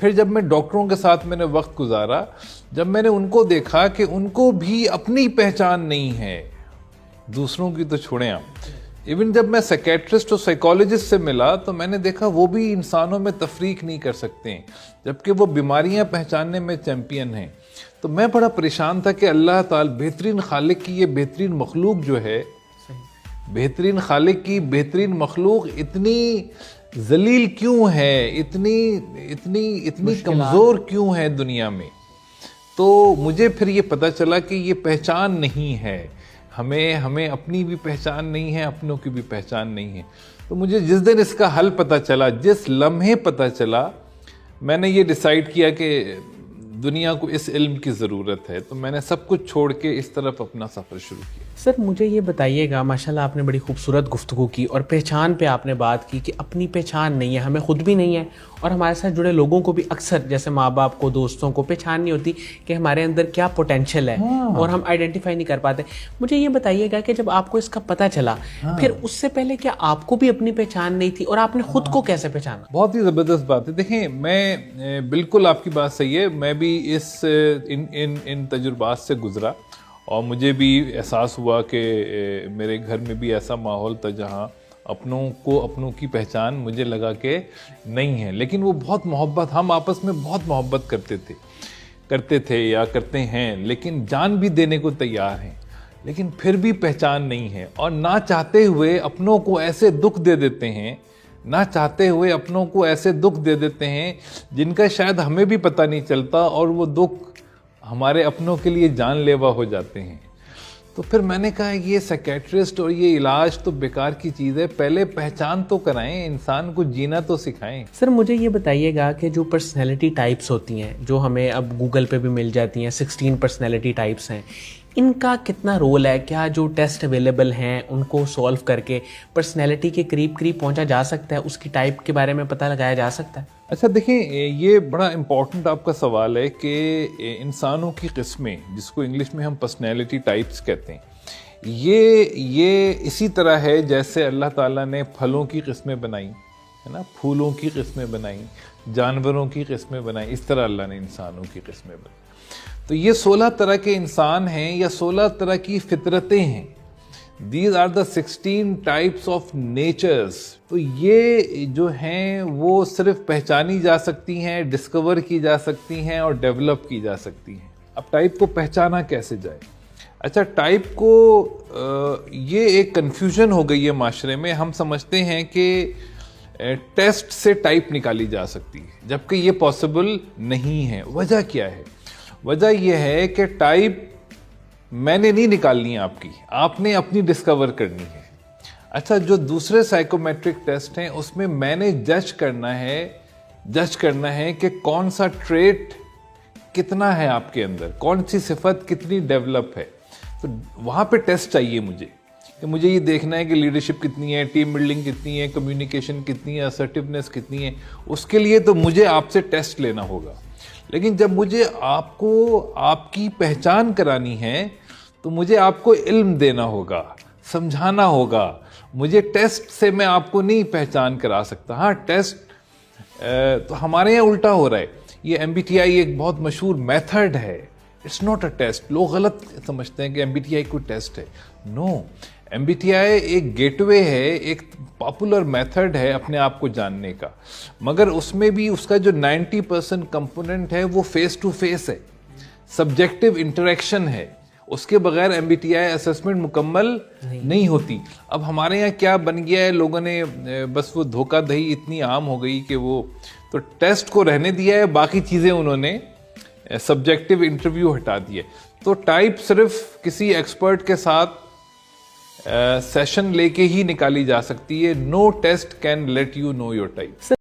फिर जब मैं डॉक्टरों के साथ मैंने वक्त गुजारा, जब मैंने उनको देखा कि उनको भी अपनी पहचान नहीं है, दूसरों की तो छोड़ें आप, इवन जब मैं साइकेट्रिस्ट और साइकोलॉजिस्ट से मिला तो मैंने देखा वो भी इंसानों में तफरीक नहीं कर सकते हैं, जबकि वो बीमारियां पहचानने में चैंपियन हैं। तो मैं बड़ा परेशान था कि अल्लाह ताला बेहतरीन खालिक की ये बेहतरीन मखलूक जो है, बेहतरीन खालिक की बेहतरीन मखलूक इतनी जलील क्यों है, इतनी इतनी इतनी कमज़ोर क्यों है दुनिया में। तो मुझे फिर ये पता चला कि ये पहचान नहीं है, हमें अपनी भी पहचान नहीं है, अपनों की भी पहचान नहीं है। तो मुझे जिस दिन इसका हल पता चला, जिस लम्हे पता चला, मैंने ये डिसाइड किया कि दुनिया को इस इल्म की ज़रूरत है। तो मैंने सब कुछ छोड़ के इस तरफ अपना सफ़र शुरू किया। सर मुझे ये बताइएगा, माशाल्लाह आपने बड़ी खूबसूरत गुफ्तगू की और पहचान पे आपने बात की कि अपनी पहचान नहीं है, हमें ख़ुद भी नहीं है और हमारे साथ जुड़े लोगों को भी अक्सर जैसे माँ बाप को, दोस्तों को पहचान नहीं होती कि हमारे अंदर क्या पोटेंशियल है और हम आइडेंटिफाई नहीं कर पाते। मुझे ये बताइएगा कि जब आपको इसका पता चला, फिर उससे पहले क्या आपको भी अपनी पहचान नहीं थी और आपने खुद को कैसे पहचाना? बहुत ही ज़बरदस्त बात है। देखें, मैं बिल्कुल आपकी बात सही है, मैं भी इन तजुर्बात से गुजरा और मुझे भी एहसास हुआ कि मेरे घर में भी ऐसा माहौल था जहाँ अपनों की पहचान मुझे लगा कि नहीं है, लेकिन वो बहुत मोहब्बत, हम आपस में बहुत मोहब्बत करते थे या करते हैं, लेकिन जान भी देने को तैयार हैं, लेकिन फिर भी पहचान नहीं है। और ना चाहते हुए अपनों को ऐसे दुख दे देते हैं, ना चाहते हुए अपनों को ऐसे दुख दे देते हैं जिनका शायद हमें भी पता नहीं चलता, और वो दुख हमारे अपनों के लिए जानलेवा हो जाते हैं। तो फिर मैंने कहा ये साइकेट्रिस्ट और ये इलाज तो बेकार की चीज़ है, पहले पहचान तो कराएं, इंसान को जीना तो सिखाएं। सर मुझे ये बताइएगा कि जो पर्सनैलिटी टाइप्स होती हैं, जो हमें अब गूगल पे भी मिल जाती हैं, 16 पर्सनैलिटी टाइप्स हैं, इनका कितना रोल है? क्या जो टेस्ट अवेलेबल हैं उनको सॉल्व करके पर्सनैलिटी के करीब पहुंचा जा सकता है, उसकी टाइप के बारे में पता लगाया जा सकता है? अच्छा देखें, ये बड़ा इम्पोर्टेंट आपका सवाल है कि इंसानों की किस्में, जिसको इंग्लिश में हम पर्सनैलिटी टाइप्स कहते हैं, ये इसी तरह है जैसे अल्लाह ताला ने फलों की किस्में बनाई है ना, फूलों की किस्में बनाई, जानवरों की किस्में बनाई, इस तरह अल्लाह ने इंसानों की किस्में बनाई। तो ये 16 तरह के इंसान हैं या 16 तरह की फितरतें हैं। These are the 16 types of natures। तो ये जो हैं वो सिर्फ पहचानी जा सकती हैं, डिस्कवर की जा सकती हैं और डेवलप की जा सकती हैं। अब टाइप को पहचाना कैसे जाए? अच्छा, टाइप को ये एक कन्फ्यूजन हो गई है माशरे में। हम समझते हैं कि टेस्ट से टाइप निकाली जा सकती है, जबकि ये पॉसिबल नहीं है। वजह क्या है? वजह यह है कि टाइप मैंने नहीं निकालनी है आपकी, आपने अपनी डिस्कवर करनी है। अच्छा, जो दूसरे साइकोमेट्रिक टेस्ट हैं उसमें मैंने जज करना है कि कौन सा ट्रेट कितना है आपके अंदर, कौन सी सिफत कितनी डेवलप है। तो वहाँ पे टेस्ट चाहिए मुझे, कि मुझे ये देखना है कि लीडरशिप कितनी है, टीम बिल्डिंग कितनी है, कम्युनिकेशन कितनी है, असर्टिवनेस कितनी है। उसके लिए तो मुझे आपसे टेस्ट लेना होगा। लेकिन जब मुझे आपको आपकी पहचान करानी है तो मुझे आपको इल्म देना होगा, समझाना होगा। मुझे टेस्ट से मैं आपको नहीं पहचान करा सकता। हाँ, टेस्ट तो हमारे यहाँ उल्टा हो रहा है। ये MBTI एक बहुत मशहूर मेथड है, इट्स नॉट अ टेस्ट। लोग गलत समझते हैं कि MBTI कोई टेस्ट है। नो, MBTI एक गेटवे है, एक पॉपुलर मेथड है अपने आप को जानने का, मगर उसमें भी उसका जो 90% कंपोनेंट है वो फेस टू फेस है, सब्जेक्टिव इंटरेक्शन है। उसके बगैर MBTI असेसमेंट मुकम्मल नहीं होती। अब हमारे यहाँ क्या बन गया है, लोगों ने बस वो धोखाधड़ी इतनी आम हो गई कि वो तो टेस्ट को रहने दिया है, बाकी चीज़ें उन्होंने सब्जेक्टिव इंटरव्यू हटा दिए। तो टाइप सिर्फ किसी एक्सपर्ट के साथ सेशन लेके ही निकाली जा सकती है। No test can let you know your type.